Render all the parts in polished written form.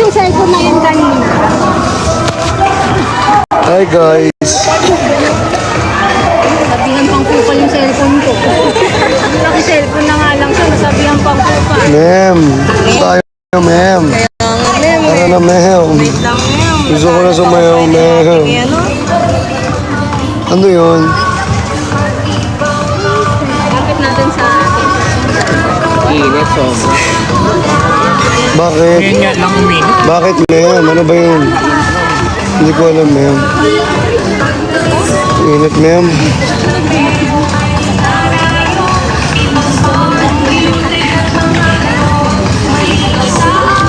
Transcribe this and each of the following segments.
yung cellphone na yun kanina. Hi guys. Sabihan pang kupal yung cellphone ko. Laki cellphone na nga lang siya, nasabihan pang kupal. Ma'am, tayo ma'am. Tara na ma'am. Gusto ko na sumayaw ma'am. Ano yun? Kapit natin sa atin. Init sobra. Bakit? Ngayon nga lang uminit. Bakit ma'am? Ano ba yun? Hindi ko alam ma'am. Init ma'am.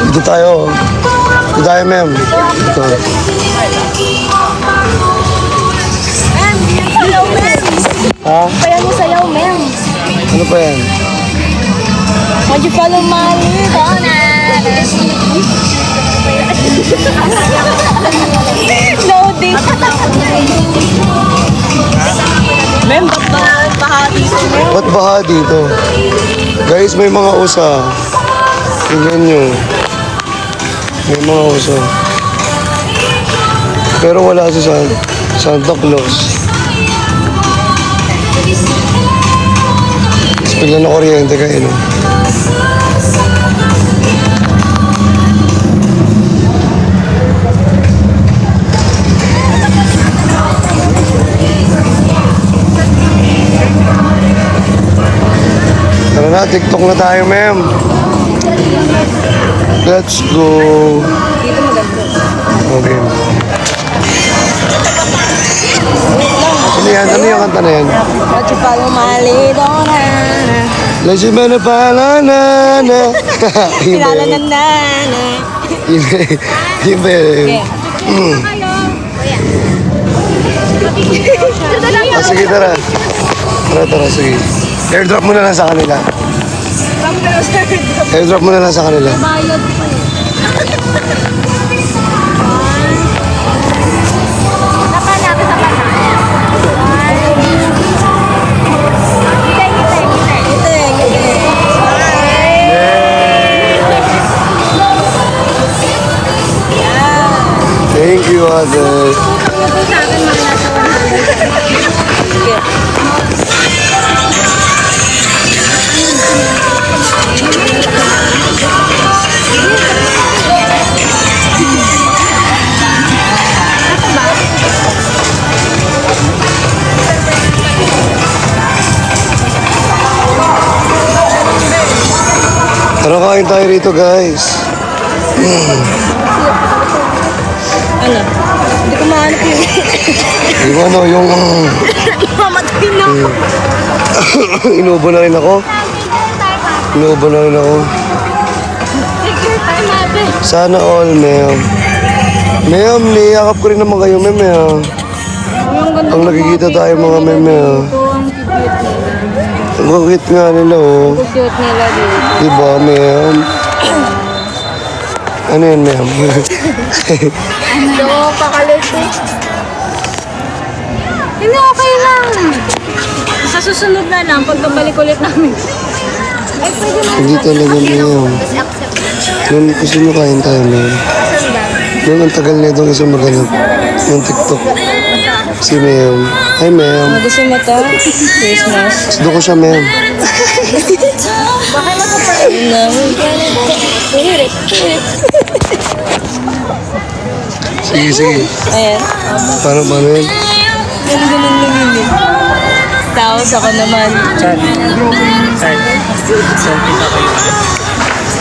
Dito tayo. Dito tayo ma'am. Dito. Sayaw, ma'am. Ha? Kaya mo sayaw, ma'am. Ano pa yan? Would you follow my lead? No, date. Ma'am, ba't baha dito, ma'am? Ba't baha dito? Guys, may mga usa. Tingnan nyo. May mga usa. Pero wala si Santa Claus. Bigla na kuryente kayo, no? Tara na, TikTok na tayo, ma'am. Let's go. Dito maganda. Okay. Ano yan? Ano yung kanta na yan? Would you follow my lead? Lagi ba na pala na na? Yun ba Kilala yun? na nana. Yun ba yun? Ah, sige, tara. Tara, sige. Airdrop mo na lang sa kanila. Airdrop mo na lang sa kanila. Bayad pa eh. Nakalaki sa bata. Thank you, ate. Sa akin mga nasa 100. Tara, kain tayo rito, guys. Ano? Hindi ko mahanap yun. Yung ano, yung... Mamatay na ako. Inubo na rin ako. Inubo na rin ako. Take your time, ate. Sana all, ma'am. Ma'am, niyakap ko rin naman kayo, ma'am. Yung ganda Ang nakikita tayo, mga ma'am. Ito, ang cute nila. Ang kakit nga nila, oh. Ang cute nila dito. Diba, ma'am? Ano yan, ma'am? Ano, pakalit eh. Hindi, okay lang. Sa susunod na lang, pagkabalik ulit namin. Ay, pwede na. Hindi talaga, ma'am. Nung gusto nyo kain tayo, ma'am. Nung ang tagal na itong isang maganap ng TikTok. Si ma'am. Hi, ma'am. Gusto mo to? Christmas. Gusto ko siya, ma'am. Bakit makapalit na? Pirit. Sige. Ayan. Paano yun? Ganun lang yun eh. Tapos ako naman.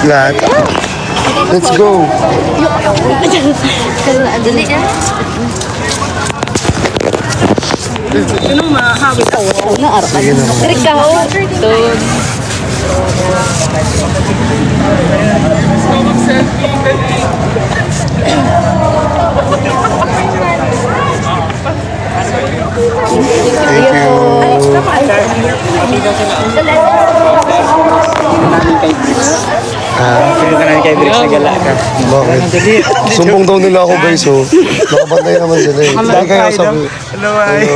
Lahat. Let's go. Dali ah. Ano mahahawit ako? Ano araw? Sige na. Trick ka ho. Ito. Thank you. Kaya ka na kay Bricks na gala ka. Bakit? Sumbong daw nila ako, guys, oh. Nakabantay naman sila, eh. Dahil kayo sabi. Hello, ay.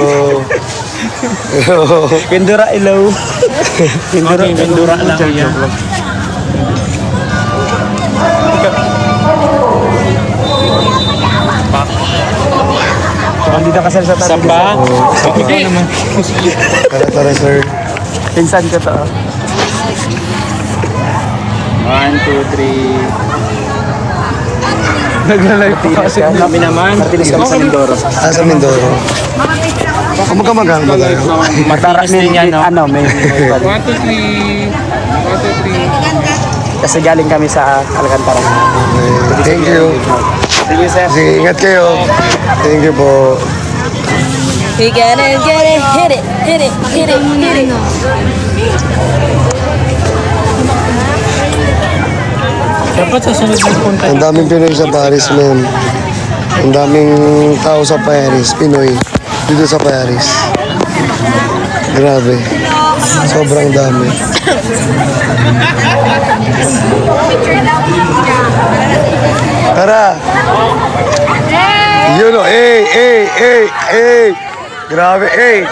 Hello. Pindura, ilaw. Pindura lang yan. Andito ka sir sa tabi. Sapa? Ikaw naman. Tara, tara, sir. Pinsan ko to. 1, 2, 3. Nagla-live po kasi. Kami naman. Martinis kami sa Mindoro. Ah, sa Mindoro. Kumagamagang ba tayo? Mataras din yan, no? Ano, may... 1, 2, 3. 1, 2, 3. Kasi galing kami sa Alcantara. Okay. Thank you. Sige, sir. Sige, ingat kayo. Thank you po. We get it, hit it, hit it, hit it, hit it. Dapat sa sunod ng punta. Ang daming Pinoy sa Paris, men. Ang daming tao sa Paris, Pinoy. Dito sa Paris. Grabe. Sobrang dami. Tara! Yun o, eh! Grabe, eh!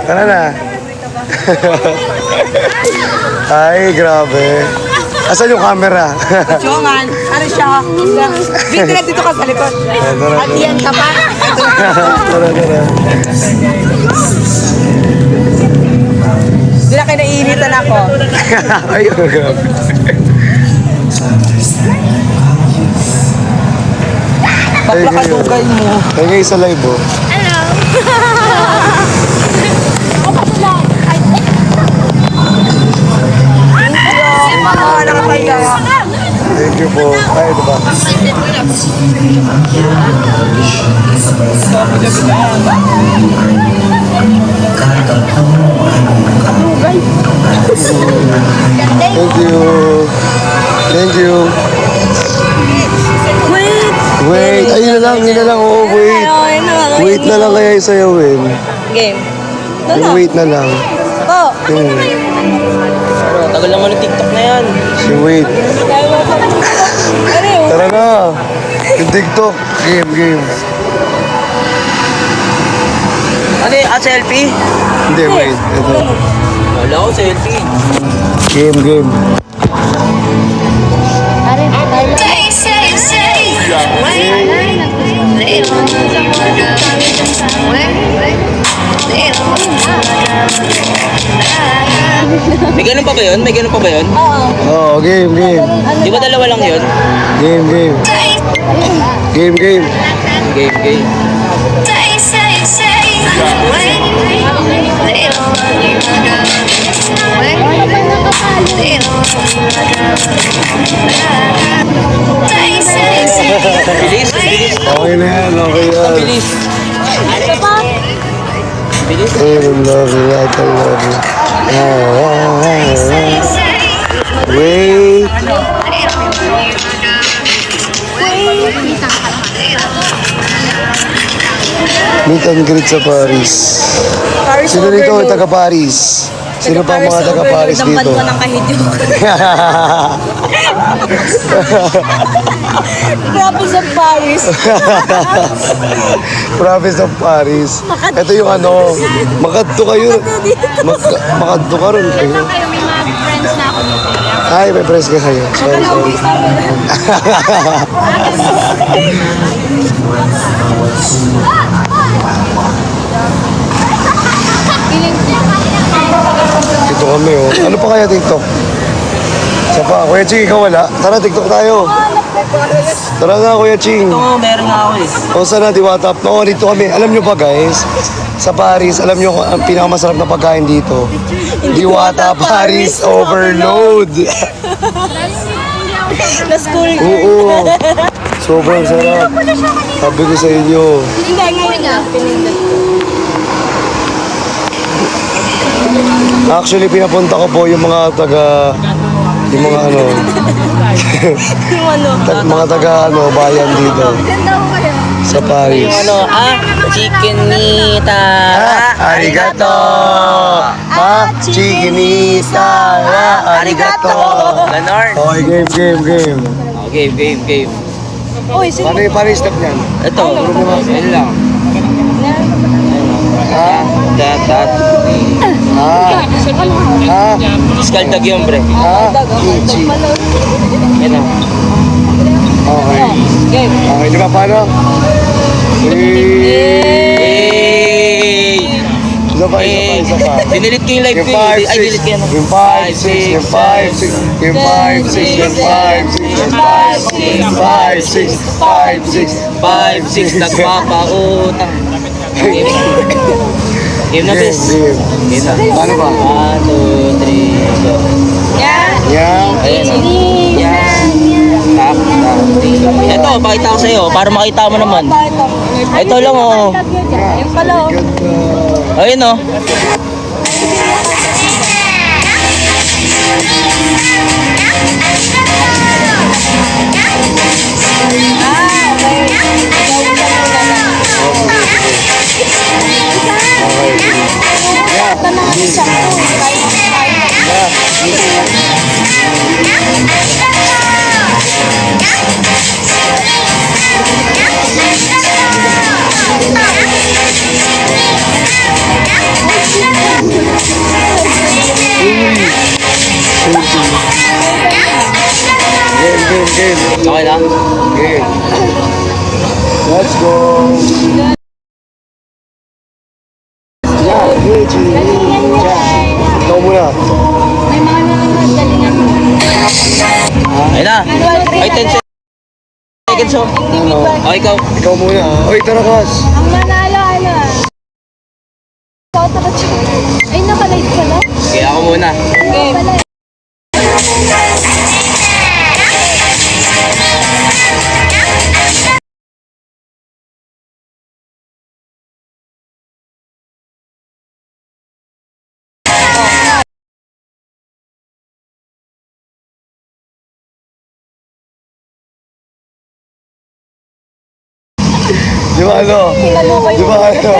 Tara na. Ay, grabe. Asan yung camera? Jongan, ano siya? Video na dito ka sa likod. Tara, At yan ka pa. tara, tara. Doon na kayo naiinitan ako. Ay, grabe. Bakla ka dugay mo. Ay, ngayon sa live, oh. Makawa na kaya. Thank you po. Ay, diba? Thank you. Thank you. Wait. Ay, yun na lang. Oo, wait. Wait na lang kaya isayawin. Game. Yung wait na lang. Oh, Tagal naman ng TikTok na yan. Si wait. Tara na. Yung TikTok. Game. Ano yung selfie? Hindi, wait. Ito. Wala ko selfie. Game. May ganun pa ba yun? Oo, game. Di ba dalawa lang yun? Game. Game. Bilis. Okay na yan. Bilis. I love you. Wait. Meet and greet sa Paris. Sino dito ay taga Paris? Sino pa ang mga taga Paris dito? ng kahidyo. Province of Paris. Province of Paris. Ito yung ano, makadto kayo. Makadto ka rin kayo. Kayo may mga friends na ako dito. Ay, may press ka kayo. Sorry. Dito kami, oh. Ano pa kaya TikTok? Isa pa. Kuya Ching, ikaw wala? Tara, TikTok tayo. Tara nga, Kuya Ching. Oo, meron nga ako eh. O sana, Diwata. Oo, dito kami. Alam nyo ba, guys? Sa Paris, alam nyo ang pinakamasarap na pagkain dito? Diwata Paris Overload. Na school. Oo. Sobrang sarap. Sabi ko sa inyo. Hindi, ngayon na. Pinindot. Actually, pinapunta ko po yung mga yung mga ano, Yung ano. mga bayan dito sa Paris. Chickenita. Arigato! Chikinisa! Arigato! Ganon. Okay, game. Game. Uy, sino? Paano yung Paris step niyan? Ito. Yan lang. Dat. Scaldag yung bre. Ichi. Yan o. Okay. Game. Okay, di ba paano? Yay! Isa pa. Dinilit ko yung live Yung ko. 5, Ay, 6, delete ko yan. yung 5, 6, yung 5, 6, yung 5, 6, yung 5, 6, yung 5, 6, 5, 6, 5, 6, nagpapautang. Game. Game na, bes. Game na. Paano ba? 1, 2, 3, go. Yan. Ayan o. Tap, tap. Ito, pakita ko sa'yo para makita mo naman. Ito lang o. Yung pala, oh. Ganda. Ayun o. Game. Okay lang? Game. Let's go. Yan, Gigi. Ikaw muna. May mga galingan mo. Ayun na. Ay, 10 seconds o. Ano? O, ikaw. Ikaw muna. Oy, tara kas. Ang manalo, ano? Ay, nakalive ka na? Okay, ako muna. Game. Di ba ano? Di ba ano?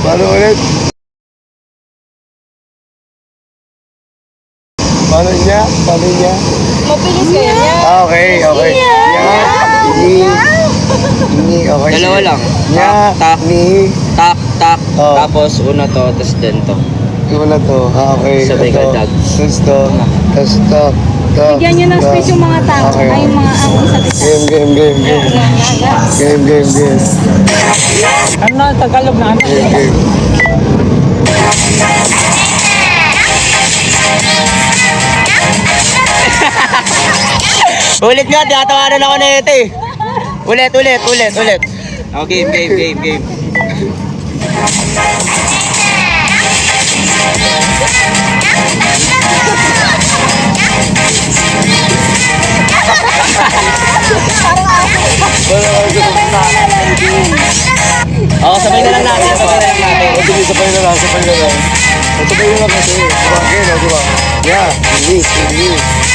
Paano ulit? Paano niya? Mabilis kaya niya. Okay. Ni, okay. Dalawa lang. Nya, Tak, ni. tak, tak. Oh. Tapos, una to, tapos then to. Yung na to. Okay. Sabay ka, Ito. Dag. Tapos to. Tapos to. Bigyan nyo ng space yung mga tao. Okay. Ay, yung mga ang isa't isa. Game. Ano, Tagalog na ano? Game. Ulit nga, tinatawanan ako na ito eh. Ulit. Oh, game. Oo, sabay na lang natin. Sige, sabay na lang. Sabay na kasi. Diba? Game, diba? Yeah. Ini.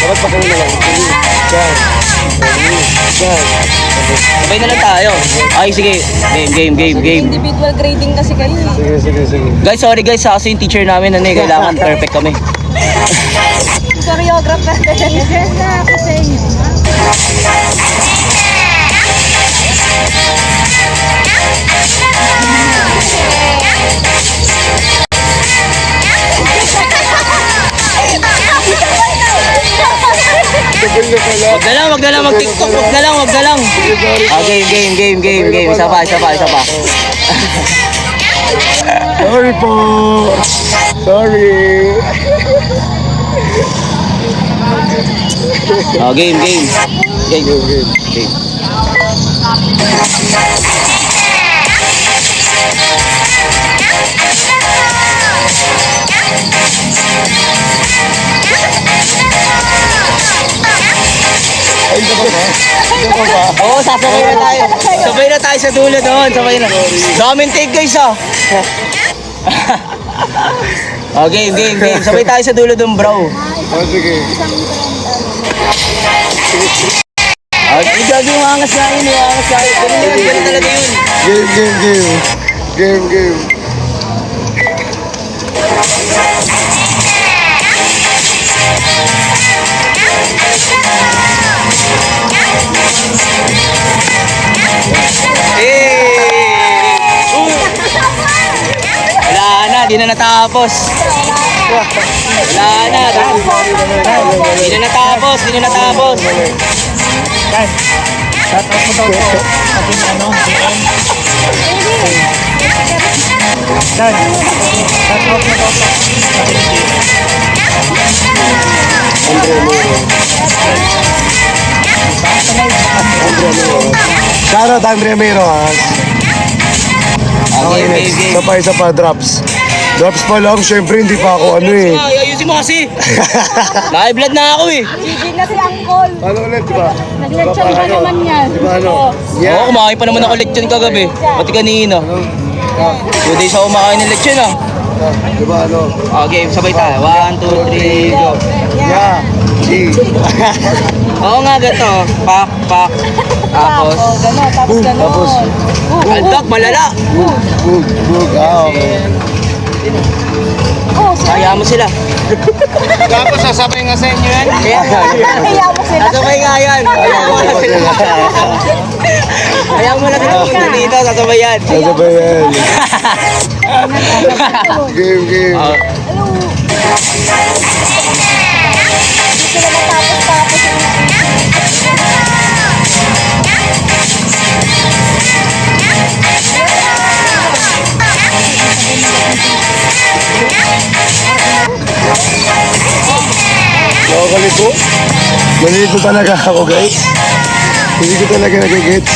Dapat pa kami na lang. Ini. Yan. Sabay na lang tayo. Ay, sige. Game. Individual grading kasi kayo. Sige. Guys, sorry guys, kasi yung teacher namin, kailangan perfect kami. Choreographer. Yes na ako sa inyo. Sabay na pala. Wag na lang mag-TikTok, wag na lang. Ah, game. Isa pa. Sorry po. Sorry. Ah, game. Ay, isa pa ba? Oo, sasabay na tayo. Sabay na tayo sa dulo doon. Sabay na. Daming take guys ah. Oh, game. Sabay tayo sa dulo doon, bro. Oh, sige. Gabi yung angas nga yun. Ganun talaga yun. Game. Wala na, Hindi na natapos. Wala na. Hindi na natapos. Hindi na natapos. Shoutout Andre Meros. Okay, okay, okay. Isa pa, drops. Drops pa lang, syempre hindi pa ako ano eh. Ay, ayusin mo kasi. Naka-blood na ako eh. Gigi na si Uncle. Ano ulit, di ba? Nag-lechon pa naman yan. Di ba ano? Oo, kumakain pa naman ako lechon kagabi. Pati kanina. 2 days ako kumakain ng lechon ah. Di ba ano? Okay, sabay tayo. 1, 2, 3, go. Yeah. G. Oo nga, gato. Pak, pak. Tapos, Gano'n, tapos gano'n. Tapos, aldak, malala. bug. Ah, okay. Oh, Kaya mo sila. Tapos sasabay nga sa inyo yan. kaya mo sila. Sasabay nga yan. Kaya mo na sila punta dito, sasabay yan. Ano ba yan? Game. Ah, Hindi sila matapos-tapos. Nakakalito? Nalito talaga ako, guys. Hindi ko talaga nagigits.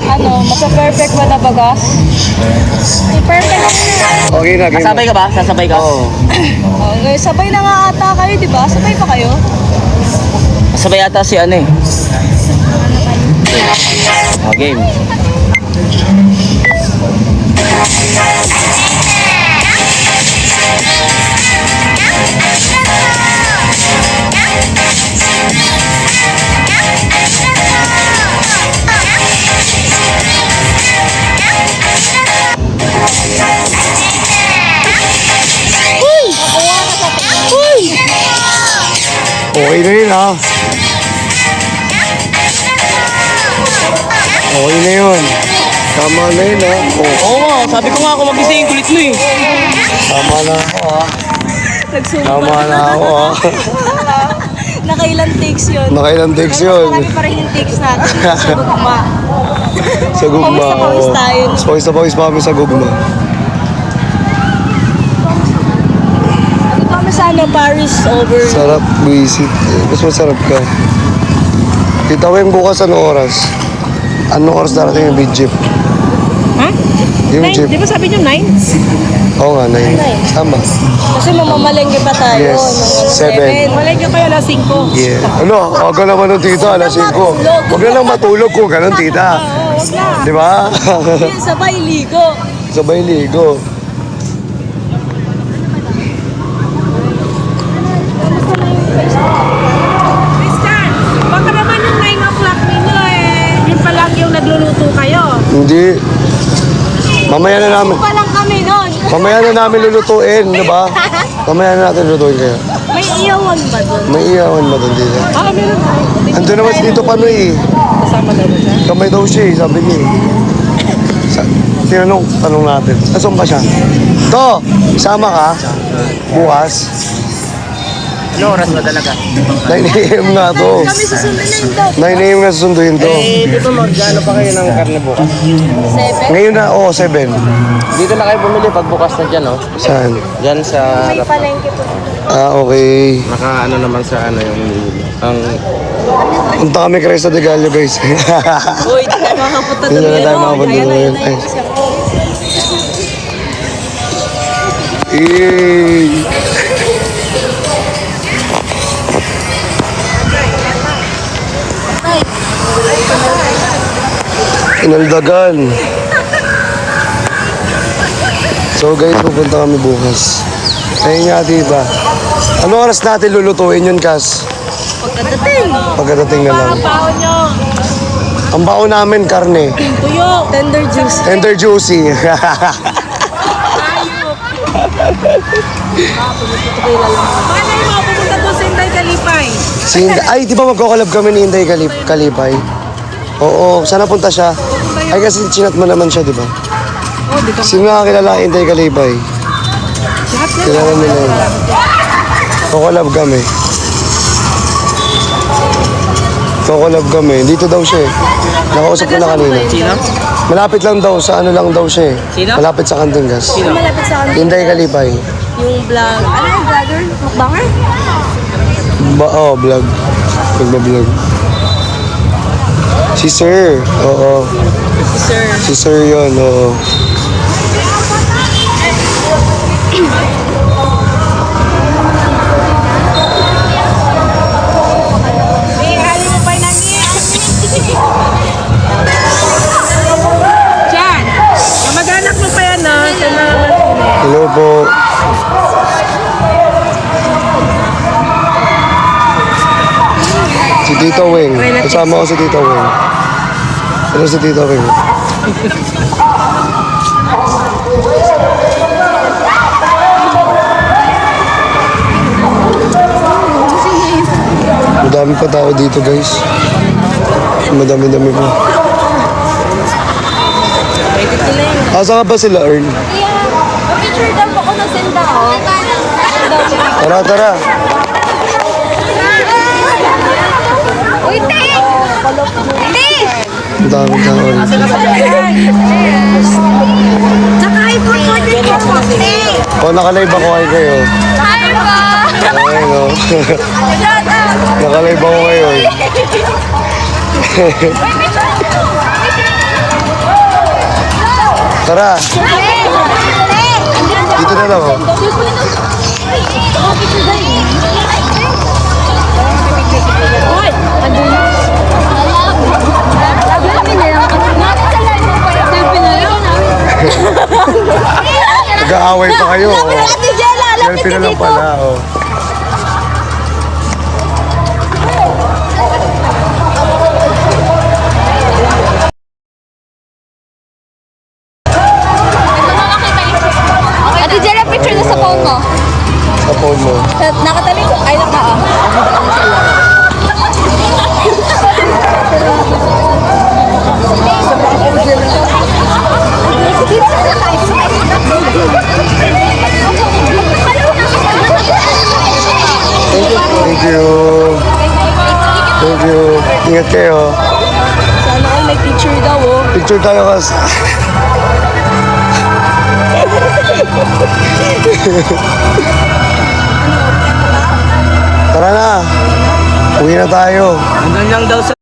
Ano, masa-perfect ba na bagas? Perfect na. Okay na, game Sasabay ka ba? Sasabay ka? Oo. Okay, sabay na nga ata kayo, di ba? Sabay pa kayo? Sabay ata si ano eh. Oh, game. Okay na yun, ha? Okay na yun. Tama na yun, ha? Oh, Oo nga, sabi ko nga ako magising, kulit mo eh. tama na ako, ha? Nagsumpa. Tama na ako, ha? Nakailan takes yun? Nakailang takes Pero yun. marami pa rin yung takes natin sa gugma. Sa gugma. Pawis na pawis oo. tayo. Pawis na pawis pa kami sa gugma. Ano kami sa ano, Paris over. Sarap, buisit. Mas masarap ka. Kita ko yung bukas anong oras? Anong oras darating yung big jeep? Ha? Yung jeep. Di ba sabi niyo 9? Oo nga, 9. Tama. Kasi mamamalengke pa tayo. Yes, ng 7. Malengke pa yun, alas 5. Yeah. Ano, huwag ka naman ng tita, alas 5. Huwag na lang matulog ko, ganun tita. Oo, wag na. Di ba? Hindi, sabay ligo. Sabay ligo. Christian, baka naman yung 9 o'clock ninyo yun pa lang yung nagluluto kayo. Hindi. Mamaya na namin. Pa lang kami nun. Mamaya na namin lulutuin, di ba? Mamaya na natin lulutuin kaya. May iyawan ba doon? May iyawan ba doon dito? Meron tayo. Ando naman si Tito Panoy eh. Kasama daw ba siya? Kamay daw siya eh, sabi niya eh. Tanong natin. Asan ba siya? To, sama ka? Bukas? Ano oras ba talaga? 9 a.m. nga to. Kami susunod na yun daw. 9 a.m. nga susunduin to. Dito mag-ano pa kayo ng karne bukas? 7? Ngayon na, 7. Dito na kayo bumili pag bukas na dyan, oh. Saan? Dyan sa... May palengke po. Okay. Naka ano naman sa ano yung... Ang... Punta kami Cresta de Gallo, guys. Uy, di tayo makapunta Hindi doon. na tayo makapunta Ayan, doon. ayan, Ay. ayan. Yay! Inaldagan. So guys, pupunta kami bukas. Ayun nga, diba? Ano oras natin lulutuin yun, Kas? Pagkadating. Pagkadating na lang. Baon nyo. Ang baon namin, karne. Tuyo. Tender juice. Tender juicy. Paano mo pupunta doon sa Inday Kalipay? Si Inday, ay, di ba magko-collab kami ni Inday Kalipay? Oo, sana punta siya. Ay, kasi chinat mo naman siya, di ba? Sino nga kilala Inday Kalipay? Kilala nila yun. Ko-collab kami. Ko-collab kami. Dito daw siya eh. Nakausap ko na kanina. Sino? Malapit lang daw, sa ano lang daw siya eh. Sino? Malapit sa Kantingas. Malapit sa akin. Inday Kalipay. Yung vlog. Ano yung vlogger? Mukbanger? Vlog. Nagba-vlog. Si Sir. Oo. Sir. Si Sir yun, oo. Eh, hali mo pa nangin. Diyan. Kamag-anak mo pa yan, no? Sa mga Martinez. Hello po. Si Tito Wing. Kasama ko si Tito Wing. Ano si Tito Wing? Madami pa tao dito, guys. Madami-dami pa. Asa ka ba sila, Earn? Picture daw ako na senda ko. Tara, tara. Uy, te! Te! Ang dami tao rin. Tsaka iPhone 14 Pro Max, te! O, nakalive ako kayo. Hi, ba? Ay, no. Nakalive ako kayo. Tara, dito na lang, oh. Nag-aaway pa kayo, oh. Ate Jella, lapit Selfie ka na lang dito. pala, oh. Ate Jella, picture na sa phone mo. Sa phone mo. Nakatabi ko. Ay, naka. Thank you. Thank you. Ingat kayo. Sana all may picture daw, oh. Picture tayo kasi. Tara na. Uwi na tayo. Hanggang lang daw sa